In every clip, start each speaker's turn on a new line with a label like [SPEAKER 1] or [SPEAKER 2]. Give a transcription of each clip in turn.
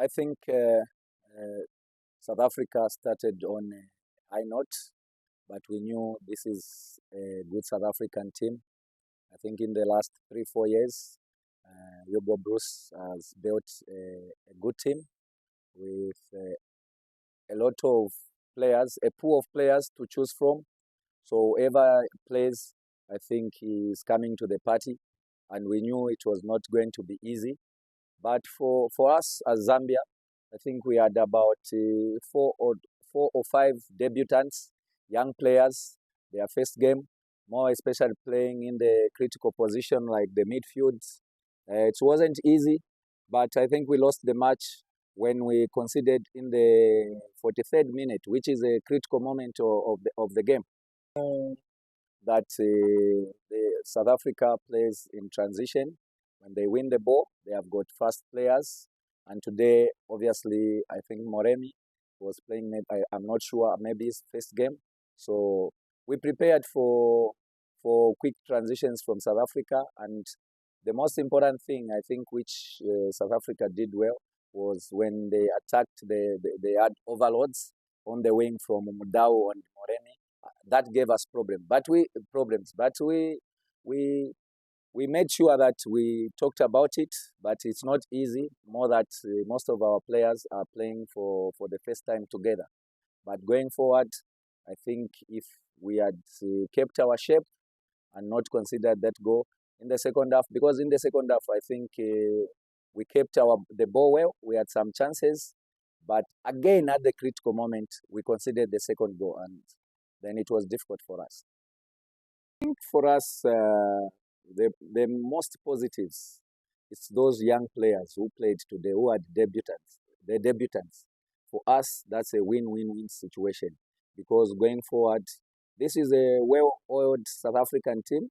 [SPEAKER 1] I think South Africa started on a high note, but we knew this is a good South African team. I think in the last 3-4 years, Yogo Bruce has built a good team with a lot of players, a pool of players to choose from. So whoever plays, I think he is coming to the party, and we knew it was not going to be easy. But for us as Zambia, I think we had about 4 or 5 debutants, young players, their first game, more especially playing in the critical position like the midfields. It wasn't easy, but I think we lost the match when we conceded in the 43rd minute, which is a critical moment of the game. That the South Africa plays in transition. When they win the ball, they have got fast players. And today, obviously, I think Moremi was playing, I'm not sure, maybe his first game. So we prepared for quick transitions from South Africa. And the most important thing, I think, which South Africa did well, was when they attacked, they had overloads on the wing from Mudau and Moremi. That gave us problems. But we made sure that we talked about it, but it's not easy. More that most of our players are playing for the first time together. But going forward, I think if we had kept our shape and not considered that goal in the second half, because in the second half, I think we kept the ball well. We had some chances, but again, at the critical moment, we considered the second goal, and then it was difficult for us. I think for us, the most positives, it's those young players who played today, who are debutants. The debutants. For us, that's a win-win-win situation, because going forward, this is a well-oiled South African team.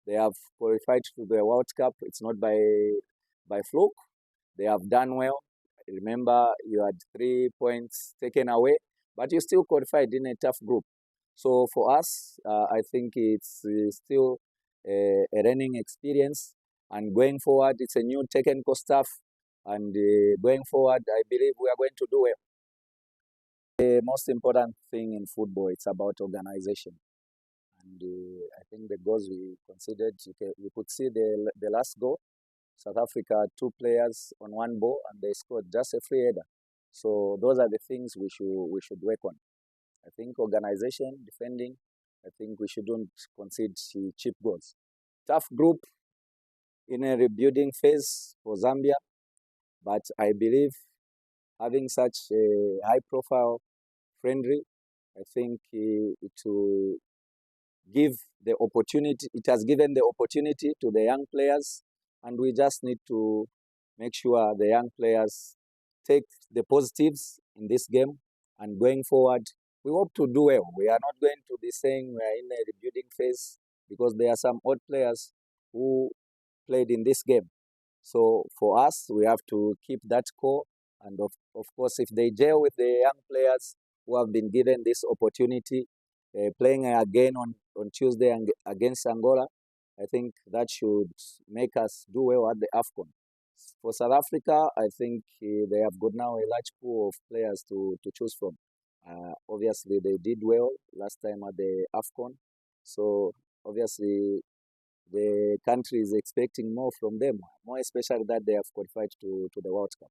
[SPEAKER 1] They have qualified to the World Cup. It's not by fluke. They have done well. Remember, you had 3 points taken away, but you still qualified in a tough group. So for us, I think it's still a learning experience, and going forward, it's a new technical staff, and going forward, I believe we are going to do well. The most important thing in football, it's about organization, and I think the goals we considered, you could see the last goal. South Africa had 2 players on 1 ball, and they scored just a free header. So those are the things we should work on. I think organization, defending, I think we shouldn't concede cheap goals. Tough group in a rebuilding phase for Zambia, but I believe having such a high-profile friendly, I think it will give the opportunity. It has given the opportunity to the young players, and we just need to make sure the young players take the positives in this game, and going forward, we hope to do well. We are not going to be saying we are in a rebuilding phase, because there are some old players who played in this game. So for us, we have to keep that core. And of course, if they gel with the young players who have been given this opportunity, playing again on Tuesday against Angola, I think that should make us do well at the AFCON. For South Africa, I think they have got now a large pool of players to choose from. Obviously, they did well last time at the AFCON. So obviously, the country is expecting more from them, more especially that they have qualified to the World Cup.